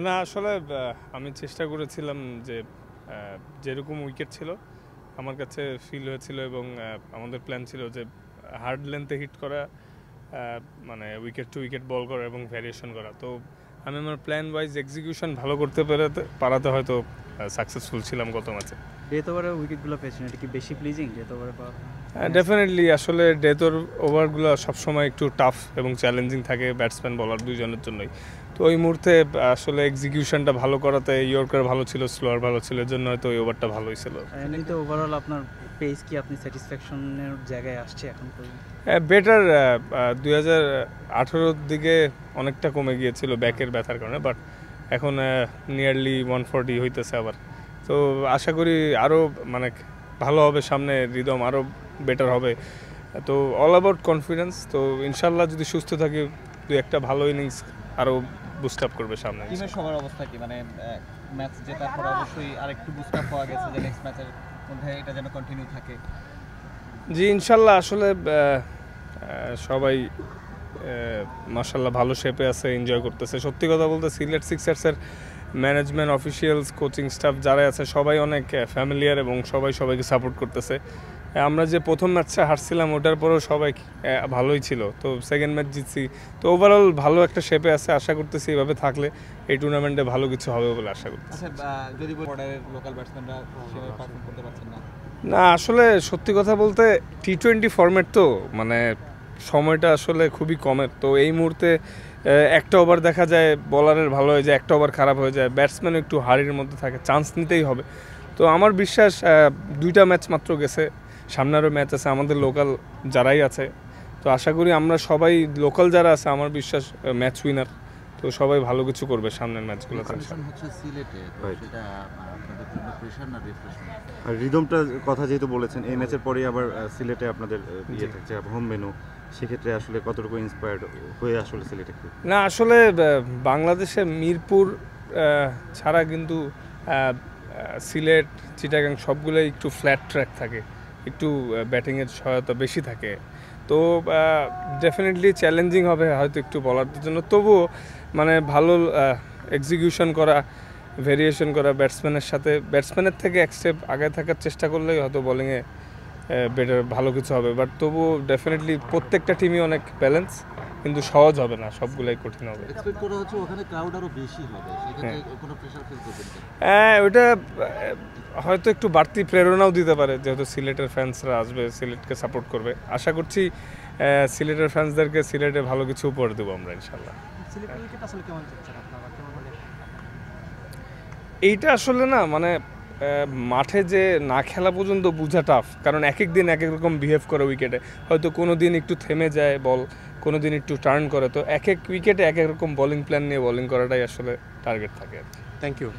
না আসলে আমি চেষ্টা করেছিলাম যে যেরকম উইকেট ছিল আমার কাছে ফিল হয়েছিল এবং আমাদের প্ল্যান ছিল যে হার্ড লেন্থে হিট করা, মানে উইকেট টু উইকেট বল করা এবং ভ্যারিয়েশন করা। তো আমি আমার প্ল্যান ওয়াইজ এক্সিকিউশন ভালো করতে পারাতে হয়তো সাকসেসফুল ছিলাম গত ম্যাচে। ডেথ ওভারের উইকেটগুলো পেয়েছেন, এটা কি বেশি প্লিজিং ডেথ ওভারে পাওয়া? ডেফিনেটলি আসলে ডেথ ওভারগুলো সবসময় একটু টাফ এবং চ্যালেঞ্জিং থাকে ব্যাটসম্যান বলার দুইজনের জন্যই। তো ওই মুহূর্তে আসলে এক্সিকিউশনটা ভালো করাতে ইয়র্কার ভালো ছিল, স্লোয়ার ভালো ছিল, এর জন্য হয়তো ওই ওভারটা ভালোই ছিল। এমনিতে ওভারঅল আপনার পেস কি আপনি স্যাটিসফ্যাকশনের জায়গায় আসছে এখন পর্যন্ত? বেটার 2018-র দিকে অনেকটা কমে গিয়েছিল ব্যাকের ব্যথার কারণে, বাট এখন নিয়ারলি 140 হইতেছে আবার। তো আশা করি আরও মানে ভালো হবে, সামনে রিদম আরও বেটার হবে। তো অল অ্যাবাউট কনফিডেন্স। তো ইনশাল্লাহ যদি সুস্থ থাকি দুই একটা ভালো ইনিংস আরও বুস্ট আপ করবে সামনে। টিমের সবার অবস্থা কি, মানে ম্যাচ জেতার পর অবশ্যই আরেকটু বুস্ট আপ হওয়া গেছে যে নেক্সট ম্যাচের মধ্যে এটা যেন কন্টিনিউ থাকে? জি ইনশাল্লাহ, আসলে সবাই মাশাল্লাহ ভালো শেপে আছে, এনজয় করতেছে। সত্যি কথা বলতে সিলেট সিক্সার্সের ম্যানেজমেন্ট, অফিসিয়ালস, কোচিং স্টাফ যারা আছে সবাই অনেক ফ্যামিলিয়ার এবং সবাইকে সাপোর্ট করতেছে। আমরা যে প্রথম ম্যাচটা হারছিলাম ওটার পরেও সবাই ভালোই ছিল, তো সেকেন্ড ম্যাচ জিতছি। তো ওভারঅল ভালো একটা শেপে আছে, আশা করতেছি এভাবে থাকলে এই টুর্নামেন্টে ভালো কিছু হবে বলে আশা করতেছি। যদি বর্ডারের লোকাল ব্যাটসম্যানরা সেভাবে পারফর্ম করতে পারছেন না? না আসলে সত্যি কথা বলতে টি-20 ফরম্যাট তো মানে সময়টা আসলে খুবই কমের। তো এই মুহূর্তে একটা ওভার দেখা যায় বলারের ভালো হয়ে যায়, একটা ওভার খারাপ হয়ে যায়, ব্যাটসম্যান একটু হারির মধ্যে থাকে, চান্স নিতেই হবে। তো আমার বিশ্বাস 2টা ম্যাচ মাত্র গেছে, সামনে আরও ম্যাচ আছে আমাদের লোকাল যারাই আছে। তো আশা করি আমরা সবাই লোকাল যারা আছে আমার বিশ্বাস ম্যাচ উইনার। তো সবাই ভালো কিছু করবে সামনের ম্যাচগুলোতে। আর রিদমটার কথা যেহেতু বলেছেন, এই ম্যাচের পরে আবার সিলেটে আপনাদের ইয়ে থাকছে হোম ভেন্যু, সেক্ষেত্রে আসলে কতটুকু ইন্সপায়ার্ড হয়ে আসলে সিলেটে? না আসলে বাংলাদেশে মিরপুর ছাড়া কিন্তু সিলেট, চিটাগাং সবগুলোই একটু ফ্ল্যাট ট্র্যাক থাকে, একটু ব্যাটিংয়ের সহায়তা বেশি থাকে। তো ডেফিনেটলি চ্যালেঞ্জিং হবে হয়তো একটু বলারদের জন্য, তবুও মানে ভালো এক্সিকিউশন করা, ভেরিয়েশন করা, ব্যাটসম্যানের থেকে এক স্টেপ আগে থাকার চেষ্টা করলেই হয়তো বোলিংয়ে বেটার ভালো কিছু হবে। বাট তবুও ডেফিনেটলি প্রত্যেকটা টিমই অনেক ব্যালেন্স, কিন্তু সহজ হবে না, সবগুলাই কঠিন হবে। হ্যাঁ ওইটা হয়তো একটু বাড়তি প্রেরণাও দিতে পারে, যেহেতু সিলেটের ফ্যান্সরা আসবে, সিলেটকে সাপোর্ট করবে। আশা করছি সিলেটের ফ্যান্সদেরকে সিলেটে ভালো কিছু উপহার দেবো আমরা ইনশাল্লাহ। এইটা আসলে না মানে মাঠে যে না খেলা পর্যন্ত বোঝা টাফ, কারণ এক এক দিন এক এক রকম বিহেভ করে উইকেটে। হয়তো কোনো দিন একটু থেমে যায় বল, কোনো দিন একটু টার্ন করে। তো এক এক উইকেটে এক এক রকম বোলিং প্ল্যান নিয়ে বোলিং করাটাই আসলে টার্গেট থাকে। Thank you.